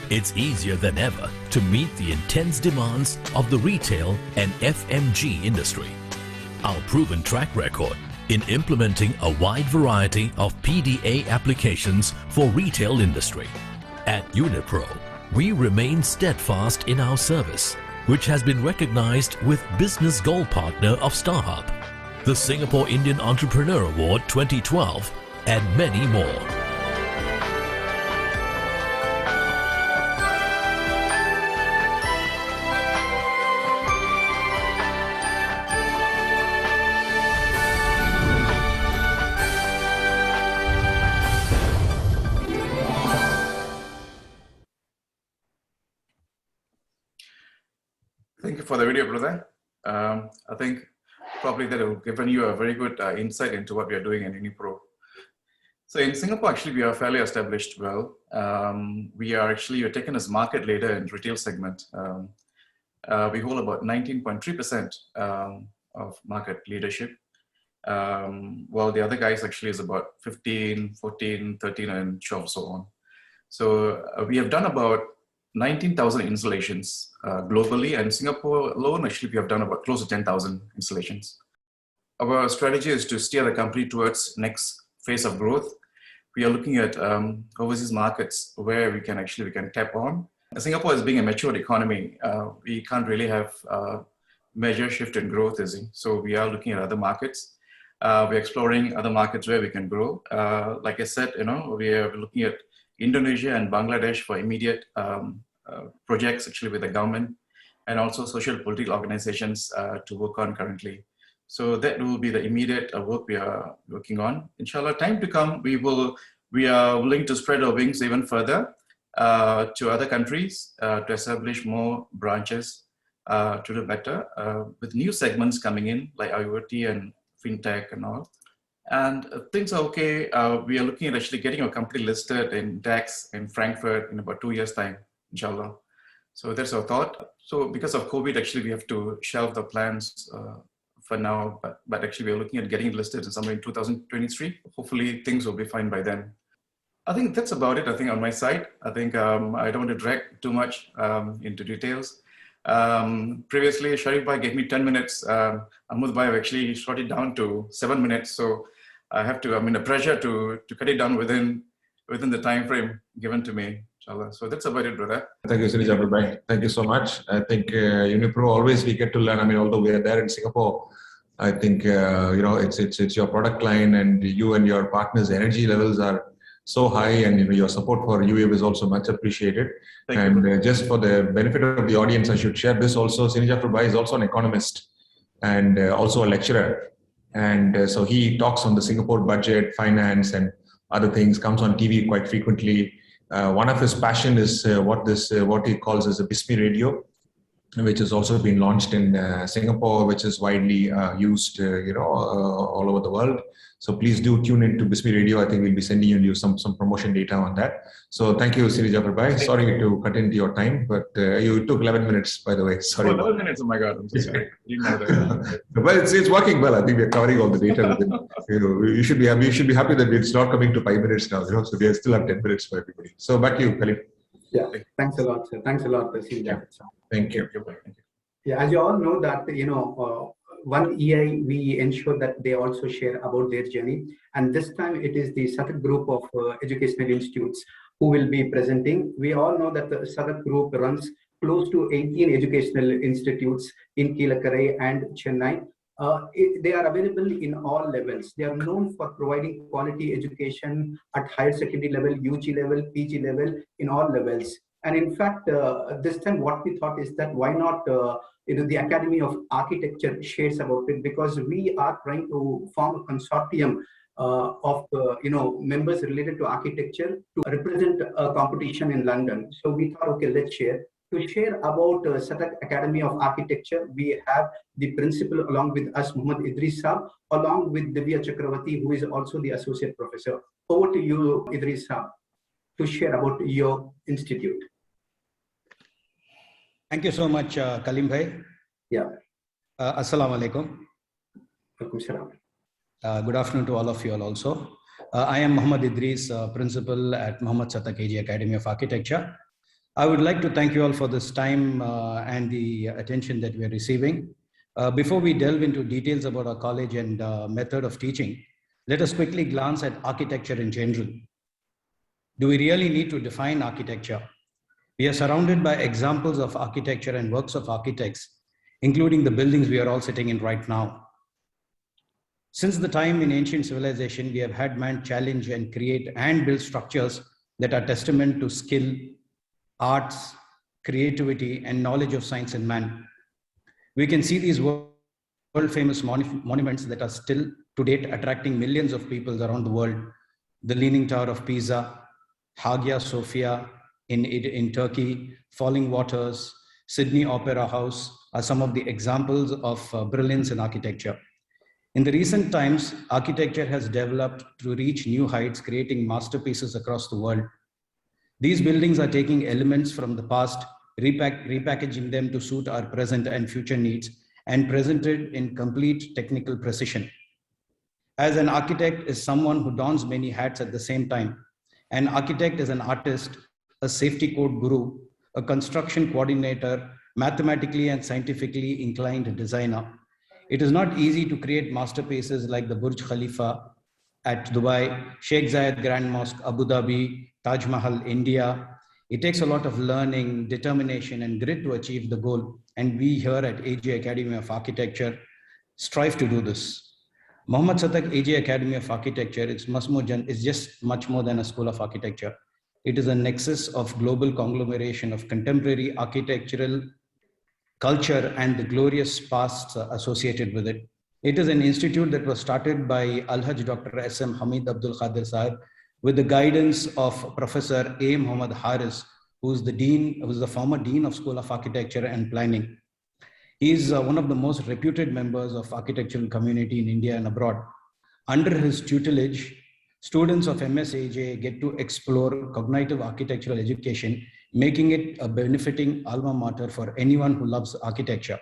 [SPEAKER 7] it's easier than ever to meet the intense demands of the retail and FMG industry. Our proven track record in implementing a wide variety of PDA applications for retail industry. At Unipro, we remain steadfast in our service, which has been recognized with Business Gold Partner of StarHub, the Singapore Indian Entrepreneur Award 2012, and many more.
[SPEAKER 6] Thank you for the video, brother. I think probably that will given you a very good insight into what we are doing in Unipro. So in Singapore, actually, we are fairly established well. We're taken as market leader in retail segment. We hold about 19.3% of market leadership, while the other guys actually is about 15, 14, 13, and 12, so on. So we have done about 19,000 installations globally, and Singapore alone, actually, we have done about close to 10,000 installations. Our strategy is to steer the company towards next phase of growth. We are looking at overseas markets where we can tap on. Singapore is being a matured economy. We can't really have major shift in growth, so we are looking at other markets. We're exploring other markets where we can grow. Like I said, we are looking at Indonesia and Bangladesh for immediate projects actually with the government, and also social political organizations to work on currently. So that will be the immediate work we are working on. Inshallah, time to come, we are willing to spread our wings even further to other countries to establish more branches to do better with new segments coming in like IoT and fintech and all. And things are okay. We are looking at actually getting our company listed in DAX in Frankfurt in about 2 years' time, inshallah. So that's our thought. So because of COVID, actually, we have to shelve the plans for now, but actually we're looking at getting listed in somewhere in 2023. Hopefully things will be fine by then. I think that's about it, I think, on my side. I think I don't want to drag too much into details. Previously, Sharif Bhai gave me 10 minutes. Ahmed Bhai actually shot it down to 7 minutes. So I have to, a pressure to cut it down within the time frame given to me, inshallah. So that's about it, brother.
[SPEAKER 3] Thank you, Siraj Bhai. Thank you so much. I think Unipro, always we get to learn. Although we are there in Singapore, I think, it's your product line, and you and your partners' energy levels are so high, and your support for UAB is also much appreciated. Thank you. Just for the benefit of the audience, I should share this also. Siraj Bhai is also an economist and also a lecturer. And so he talks on the Singapore budget, finance, and other things, comes on TV quite frequently. One of his passion is what he calls as a Bismi radio, which has also been launched in Singapore, which is widely used, all over the world. So please do tune into Bismi Radio. I think we'll be sending you some promotion data on that. So thank you, Siri Jafar Bhai. Sorry to cut into your time, but you took 11 minutes, by the way. Sorry.
[SPEAKER 6] 11 minutes, oh my God. I'm so sorry.
[SPEAKER 3] But it's working well. I think we're covering all the data. You should be happy that it's not coming to 5 minutes now. So we still have 10 minutes for everybody. So back to you, Khalid.
[SPEAKER 1] Yeah, thanks a lot, sir. Thanks a lot, Siri Jafar.
[SPEAKER 3] Thank you.
[SPEAKER 1] Yeah, as you all know that, one EI, we ensure that they also share about their journey. And this time it is the Sept group of educational institutes who will be presenting. We all know that the Sept group runs close to 18 educational institutes in Kilakarai and Chennai. They are available in all levels. They are known for providing quality education at higher secondary level, UG level, PG level, in all levels. And in fact, this time what we thought is that why not the Academy of Architecture shares about it, because we are trying to form a consortium of members related to architecture to represent a competition in London. So we thought, okay, let's share. To share about Sept Academy of Architecture, we have the principal along with us, Muhammad Idris Saab, along with Divya Chakravarti, who is also the associate professor. Over to you, Idris Saab, to share about your institute.
[SPEAKER 10] Thank you so much, Kalim bhai.
[SPEAKER 1] Yeah.
[SPEAKER 10] Assalamu alaikum.
[SPEAKER 1] Alaikum salam.
[SPEAKER 10] Good afternoon to all of you all also. I am Muhammad Idris, principal at Muhammad Sept AG Academy of Architecture. I would like to thank you all for this time and the attention that we are receiving. Before we delve into details about our college and method of teaching, let us quickly glance at architecture in general. Do we really need to define architecture? We are surrounded by examples of architecture and works of architects, including the buildings we are all sitting in right now. Since the time in ancient civilization, we have had man challenge and create and build structures that are testament to skill, arts, creativity, and knowledge of science and man. We can see these world-famous monuments that are still to date attracting millions of people around the world. The Leaning Tower of Pisa, Hagia Sophia in Turkey, Falling Waters, Sydney Opera House are some of the examples of brilliance in architecture. In the recent times, architecture has developed to reach new heights, creating masterpieces across the world. These buildings are taking elements from the past, repackaging them to suit our present and future needs, and presented in complete technical precision. As an architect is someone who dons many hats at the same time. An architect is an artist, a safety code guru, a construction coordinator, mathematically and scientifically inclined designer. It is not easy to create masterpieces like the Burj Khalifa at Dubai, Sheikh Zayed Grand Mosque, Abu Dhabi, Taj Mahal, India. It takes a lot of learning, determination, and grit to achieve the goal. And we here at AG Academy of Architecture strive to do this. Muhammad Sept AG Academy of Architecture is just much more than a school of architecture. It is a nexus of global conglomeration of contemporary architectural culture and the glorious past associated with it. It is an institute that was started by Al-Hajj Dr. S.M. Hamid Abdul Khadir Sahib with the guidance of Professor A. Muhammad Haris, who is the former Dean of School of Architecture and Planning. He is one of the most reputed members of architectural community in India and abroad. Under his tutelage, students of MSAJ get to explore cognitive architectural education, making it a benefiting alma mater for anyone who loves architecture.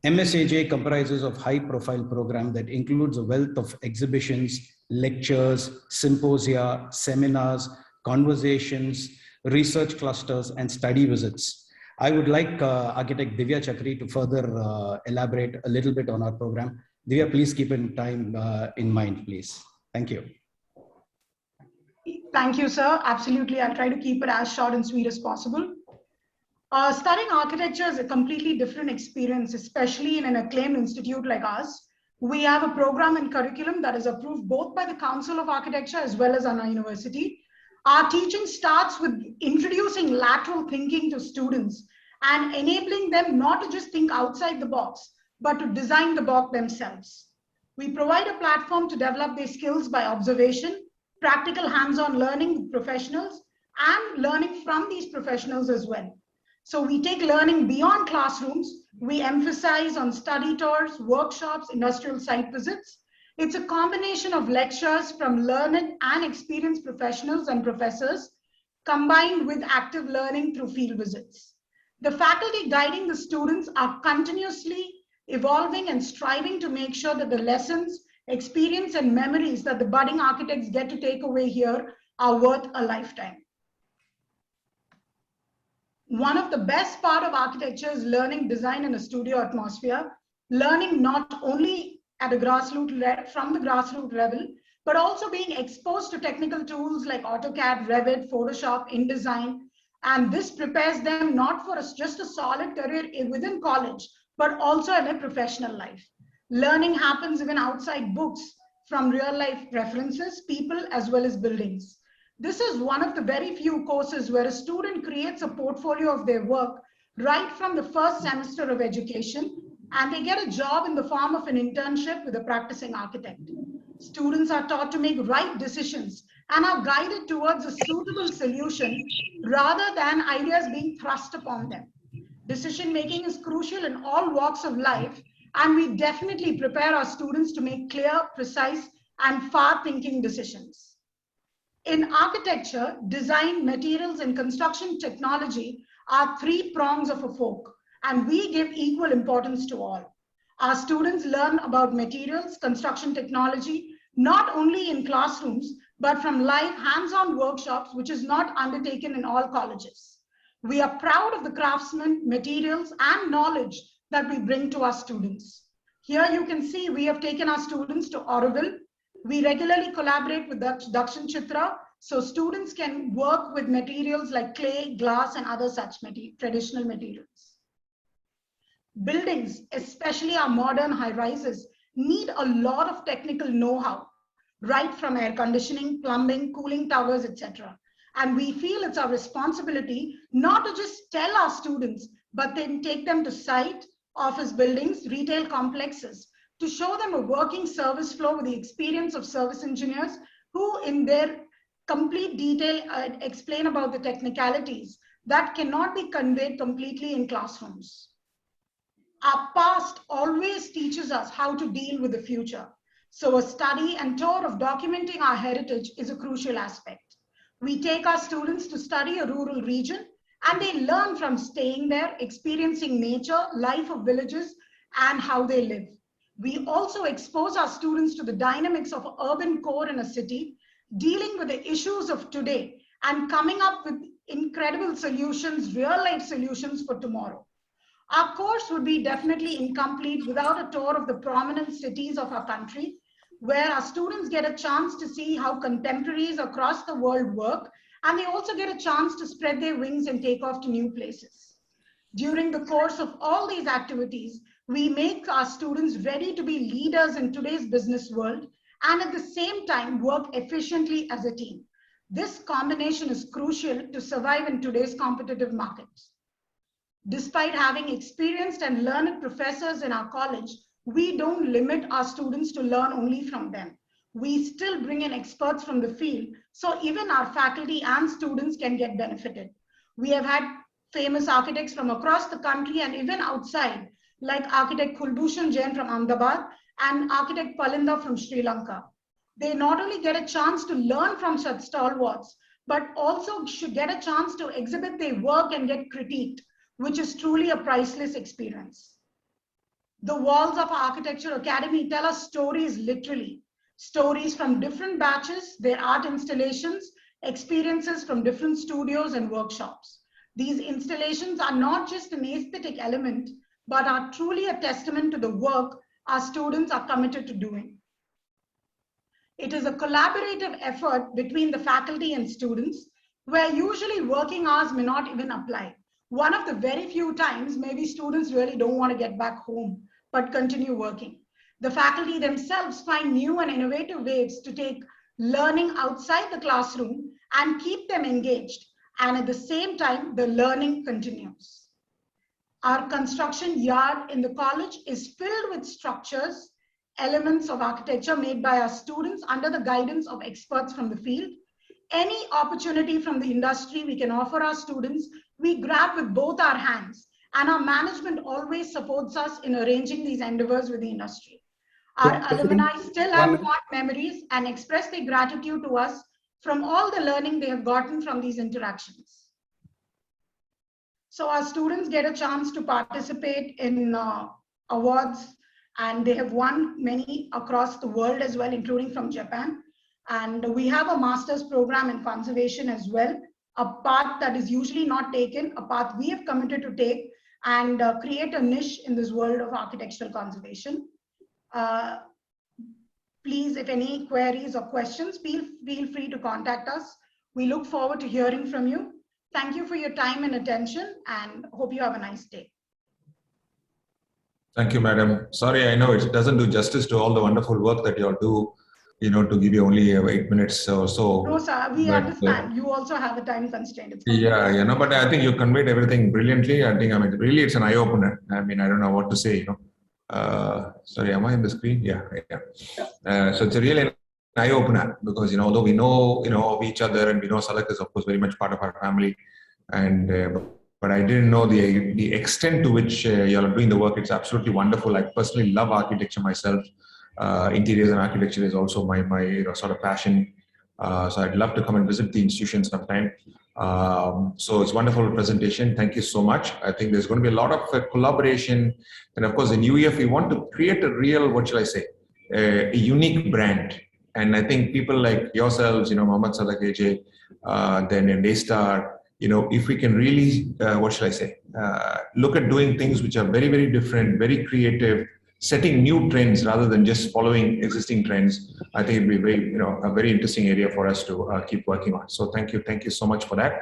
[SPEAKER 10] MSAJ comprises of high-profile program that includes a wealth of exhibitions, lectures, symposia, seminars, conversations, research clusters, and study visits. I would like architect Divya Chakri to further elaborate a little bit on our program. Divya, please keep time in mind, please. Thank you.
[SPEAKER 11] Thank you, sir. Absolutely. I'll try to keep it as short and sweet as possible. Studying architecture is a completely different experience, especially in an acclaimed institute like us. We have a program and curriculum that is approved both by the Council of Architecture as well as our university. Our teaching starts with introducing lateral thinking to students and enabling them not to just think outside the box, but to design the box themselves. We provide a platform to develop their skills by observation, practical hands-on learning with professionals, and learning from these professionals as well. So we take learning beyond classrooms. We emphasize on study tours, workshops, industrial site visits. It's a combination of lectures from learned and experienced professionals and professors, combined with active learning through field visits. The faculty guiding the students are continuously evolving and striving to make sure that the lessons, experience, and memories that the budding architects get to take away here are worth a lifetime. One of the best part of architecture is learning design in a studio atmosphere, learning not only at from the grassroots level, but also being exposed to technical tools like AutoCAD, Revit, Photoshop, InDesign. And this prepares them not for just a solid career within college, but also in a professional life. Learning happens even outside books from real life references, people, as well as buildings. This is one of the very few courses where a student creates a portfolio of their work right from the first semester of education, and they get a job in the form of an internship with a practicing architect. Students are taught to make right decisions and are guided towards a suitable solution rather than ideas being thrust upon them. Decision making is crucial in all walks of life, and we definitely prepare our students to make clear, precise, and far-thinking decisions. In architecture, design, materials, and construction technology are three prongs of a fork, and we give equal importance to all. Our students learn about materials, construction technology, not only in classrooms, but from live hands-on workshops, which is not undertaken in all colleges. We are proud of the craftsmen, materials, and knowledge that we bring to our students. Here you can see we have taken our students to Auroville. We regularly collaborate with Dakshin Chitra, so students can work with materials like clay, glass, and other such traditional materials. Buildings, especially our modern high-rises, need a lot of technical know-how, right from air conditioning, plumbing, cooling towers, etc. And we feel it's our responsibility not to just tell our students, but then take them to site, office buildings, retail complexes, to show them a working service flow with the experience of service engineers who in their complete detail explain about the technicalities that cannot be conveyed completely in classrooms. Our past always teaches us how to deal with the future. So a study and tour of documenting our heritage is a crucial aspect. We take our students to study a rural region, and they learn from staying there, experiencing nature, life of villages, and how they live. We also expose our students to the dynamics of an urban core in a city, dealing with the issues of today and coming up with incredible solutions, real life solutions for tomorrow. Our course would be definitely incomplete without a tour of the prominent cities of our country, where our students get a chance to see how contemporaries across the world work, and they also get a chance to spread their wings and take off to new places. During the course of all these activities, we make our students ready to be leaders in today's business world and at the same time work efficiently as a team. This combination is crucial to survive in today's competitive markets. Despite having experienced and learned professors in our college, we don't limit our students to learn only from them. We still bring in experts from the field, so even our faculty and students can get benefited. We have had famous architects from across the country and even outside, like architect Kulbhushan Jain from Ahmedabad and architect Palinda from Sri Lanka. They not only get a chance to learn from such stalwarts, but also should get a chance to exhibit their work and get critiqued, which is truly a priceless experience. The walls of our Architecture Academy tell us stories literally. Stories from different batches, their art installations, experiences from different studios and workshops. These installations are not just an aesthetic element, but are truly a testament to the work our students are committed to doing. It is a collaborative effort between the faculty and students, where usually working hours may not even apply. One of the very few times maybe students really don't want to get back home, but continue working. The faculty themselves find new and innovative ways to take learning outside the classroom and keep them engaged. And at the same time, the learning continues. Our construction yard in the college is filled with structures, elements of architecture made by our students under the guidance of experts from the field. Any opportunity from the industry we can offer our students, we grab with both our hands, and our management always supports us in arranging these endeavors with the industry. Our alumni still have fond memories and express their gratitude to us from all the learning they have gotten from these interactions. So our students get a chance to participate in awards, and they have won many across the world as well, including from Japan. And we have a master's program in conservation as well, a path that is usually not taken, a path we have committed to take and create a niche in this world of architectural conservation. Please, if any queries or questions, feel free to contact us. We look forward to hearing from you. Thank you for your time and attention, and hope you have a nice day.
[SPEAKER 3] Thank you, madam. Sorry, I know it doesn't do justice to all the wonderful work that you all do, to give you only 8 minutes or so.
[SPEAKER 11] No, sir, we
[SPEAKER 3] But,
[SPEAKER 11] understand. You also have a time constraint. It's
[SPEAKER 3] yeah, but I think you conveyed everything brilliantly. I think, really, it's an eye opener. I don't know what to say, Sorry, am I on the screen? Yeah. So it's really an eye opener because, although we know, of each other and we know Salak is, of course, very much part of our family. And, but I didn't know the extent to which you are doing the work. It's absolutely wonderful. I personally love architecture myself. Interiors and architecture is also my sort of passion. So I'd love to come and visit the institution sometime. So it's a wonderful presentation. Thank you so much. I think there's going to be a lot of collaboration. And of course, in UEF, we want to create a real, what shall I say, a unique brand. And I think people like yourselves, Mohammed Salak AJ, then in Daystar, if we can really, what shall I say, look at doing things which are very, very different, very creative, setting new trends rather than just following existing trends, I think it'd be very, a very interesting area for us to keep working on. So thank you so much for that.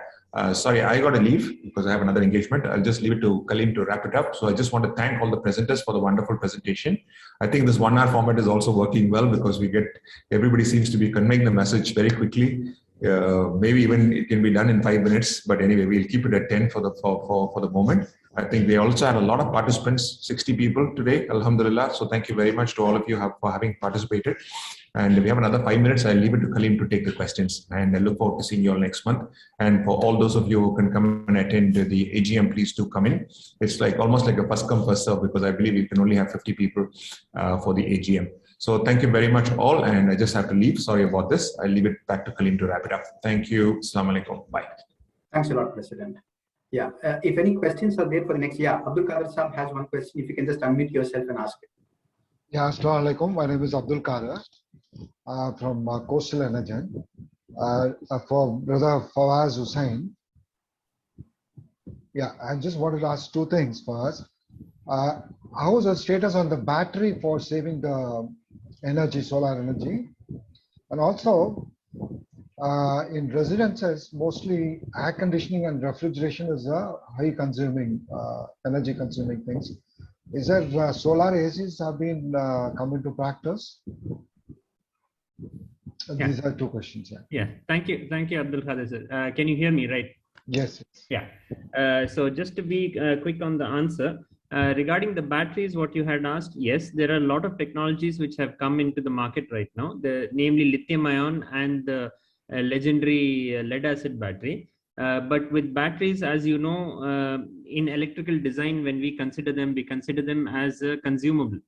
[SPEAKER 3] Sorry, I got to leave because I have another engagement. I'll just leave it to Kaleem to wrap it up. So I just want to thank all the presenters for the wonderful presentation. I think this 1 hour format is also working well because everybody seems to be conveying the message very quickly. Maybe even it can be done in 5 minutes, but anyway, we'll keep it at 10 for the moment. I think they also had a lot of participants, 60 people today, alhamdulillah. So thank you very much to all of you for having participated. And we have another 5 minutes. I'll leave it to Kaleem to take the questions. And I look forward to seeing you all next month. And for all those of you who can come and attend the AGM, please do come in. It's almost like a first come, first serve because I believe you can only have 50 people for the AGM. So thank you very much all. And I just have to leave. Sorry about this. I'll leave it back to Kaleem to wrap it up. Thank you. Assalamu alaikum. Bye.
[SPEAKER 1] Thanks a lot, President. Yeah, if any questions are there for the next, Abdul Qadir Saab has one question. If you can just unmute yourself and ask it.
[SPEAKER 12] Yeah, assalamu alaikum. My name is Abdul Qadir from Coastal Energy. For Brother Fawaz Hussain. Yeah, I just wanted to ask two things first. How is the status on the battery for saving the energy, solar energy? And also, in residences, mostly air conditioning and refrigeration is a high consuming, energy consuming things. Is there solar ACs have been come into practice?
[SPEAKER 5] Yeah.
[SPEAKER 12] These are two questions.
[SPEAKER 5] Yeah. Thank you, Abdul Qadir sir. Can you hear me, right?
[SPEAKER 12] Yes.
[SPEAKER 5] Yeah. So just to be quick on the answer, regarding the batteries, what you had asked, yes, there are a lot of technologies which have come into the market right now, namely lithium-ion and the legendary lead-acid battery. But with batteries, as you know, in electrical design, when we consider them as a consumable.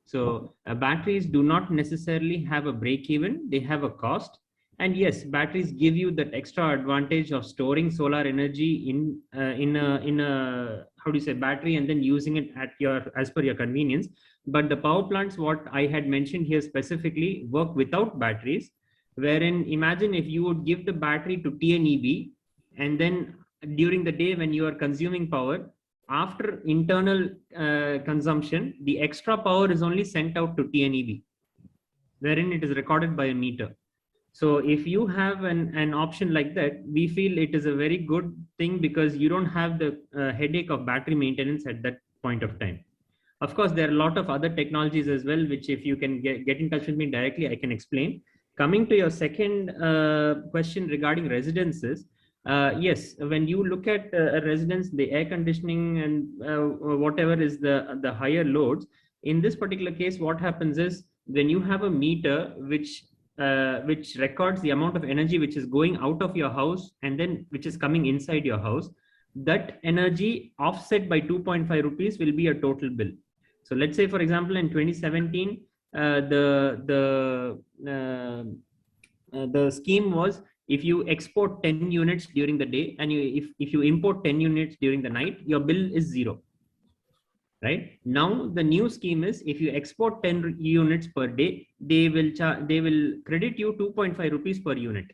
[SPEAKER 5] So batteries do not necessarily have a break-even; they have a cost. And yes, batteries give you that extra advantage of storing solar energy in a how do you say battery and then using it as per your convenience. But the power plants, what I had mentioned here specifically, work without batteries. Wherein imagine if you would give the battery to TNEB, and then during the day when you are consuming power, after internal consumption, the extra power is only sent out to TNEB, wherein it is recorded by a meter. So if you have an option like that, we feel it is a very good thing because you don't have the headache of battery maintenance at that point of time. Of course, there are a lot of other technologies as well, which if you can get in touch with me directly, I can explain. Coming to your second question regarding residences, yes, when you look at a residence, the air conditioning and whatever is the higher loads, in this particular case, what happens is when you have a meter which records the amount of energy which is going out of your house and then which is coming inside your house, that energy offset by 2.5 rupees will be a total bill. So let's say, for example, in 2017, the scheme was if you export 10 units during the day and if you import 10 units during the night, your bill is 0. Right now, the new scheme is if you export 10 units per day, they will credit you 2.5 rupees per unit.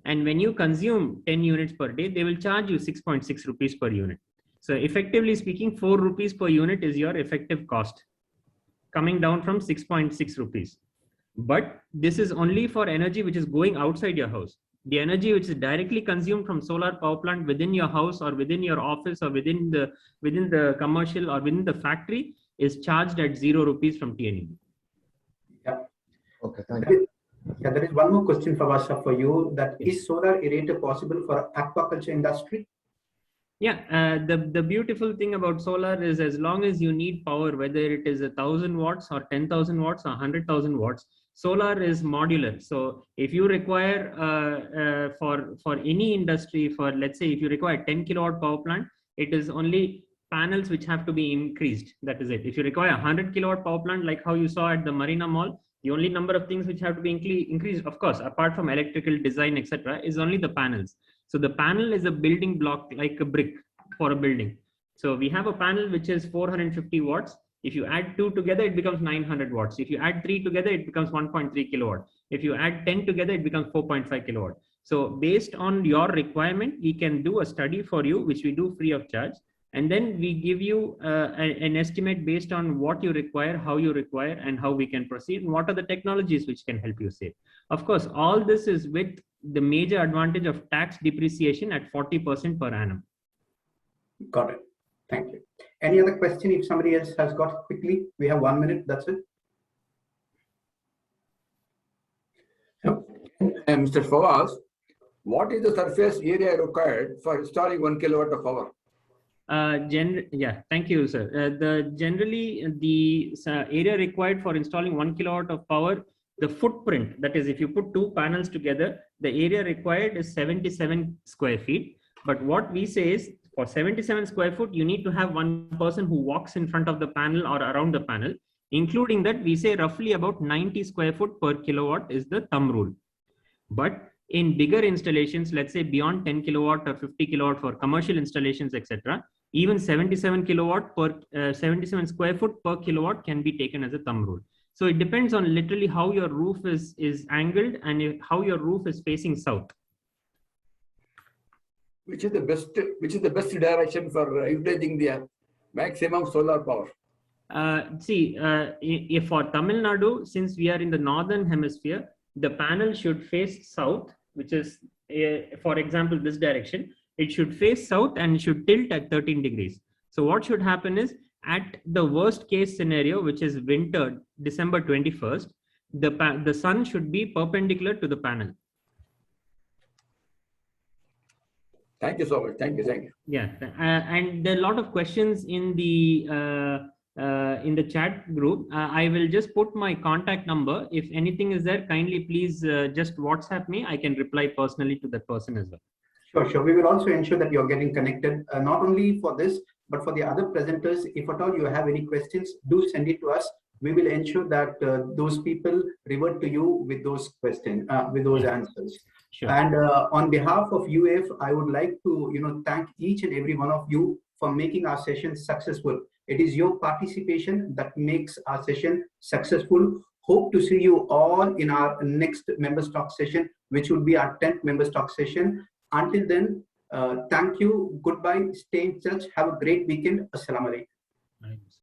[SPEAKER 5] And when you consume 10 units per day, they will charge you 6.6 rupees per unit. So effectively speaking, 4 rupees per unit is your effective cost, coming down from 6.6 rupees. But this is only for energy which is going outside your house. The energy which is directly consumed from solar power plant within your house or within your office or within the commercial or within the factory, is charged at 0 rupees from TNEB.
[SPEAKER 1] Yeah.
[SPEAKER 12] Okay, thank you.
[SPEAKER 1] Yeah, there is one more question for us for you. That
[SPEAKER 5] Yes.
[SPEAKER 1] is solar aerator possible for aquaculture industry?
[SPEAKER 5] Yeah, the beautiful thing about solar is as long as you need power, whether it is 1,000 watts or 10,000 watts or 100,000 watts, solar is modular. So if you require for any industry, for let's say if you require 10 kilowatt power plant, it is only panels which have to be increased. That is it. If you require 100 kilowatt power plant, like how you saw at the Marina Mall, the only number of things which have to be increased, of course, apart from electrical design, etc., is only the panels. So the panel is a building block, like a brick for a building. So we have a panel which is 450 watts. If you add 2 together, it becomes 900 watts. If you add 3 together, it becomes 1.3 kilowatt. If you add 10 together, it becomes 4.5 kilowatt. So based on your requirement, we can do a study for you, which we do free of charge. And then we give you an estimate based on what you require, how you require, and how we can proceed, and what are the technologies which can help you save. Of course, all this is with the major advantage of tax depreciation at 40% per annum.
[SPEAKER 1] Got it. Thank you. Any other question if somebody else has got quickly? We have 1 minute, that's it.
[SPEAKER 13] Mr. Fawaz, what is the surface area required for installing 1 kilowatt of power?
[SPEAKER 5] Yeah, thank you, sir. Generally the area required for installing 1 kilowatt of power, the footprint, that is, if you put 2 panels together, the area required is 77 square feet. But what we say is, for 77 square foot, you need to have one person who walks in front of the panel or around the panel. Including that, we say roughly about 90 square foot per kilowatt is the thumb rule. But in bigger installations, let's say beyond 10 kilowatt or 50 kilowatt for commercial installations, etc., even 77 kilowatt per 77 square foot per kilowatt can be taken as a thumb rule. So it depends on literally how your roof is angled and how your roof is facing south.
[SPEAKER 13] Which is the best direction for utilizing the maximum solar power?
[SPEAKER 5] If for Tamil Nadu, since we are in the northern hemisphere, the panel should face south, which is, for example, this direction. It should face south and should tilt at 13 degrees. So what should happen is, at the worst case scenario, which is winter, December 21st, the sun should be perpendicular to the panel.
[SPEAKER 13] Thank you so much. Thank you.
[SPEAKER 5] Yeah, and there are a lot of questions in the chat group. I will just put my contact number. If anything is there, kindly please just WhatsApp me. I can reply personally to that person as well.
[SPEAKER 1] Sure. We will also ensure that you're getting connected, not only for this, but for the other presenters. If at all you have any questions, do send it to us. We will ensure that those people revert to you with those questions, with those answers.
[SPEAKER 5] Sure.
[SPEAKER 1] And on behalf of UF, I would like to thank each and every one of you for making our session successful. It is your participation that makes our session successful. Hope to see you all in our next Members Talk session, which will be our 10th Members Talk session. Until then, thank you. Goodbye. Stay in touch. Have a great weekend. Assalamu alaikum.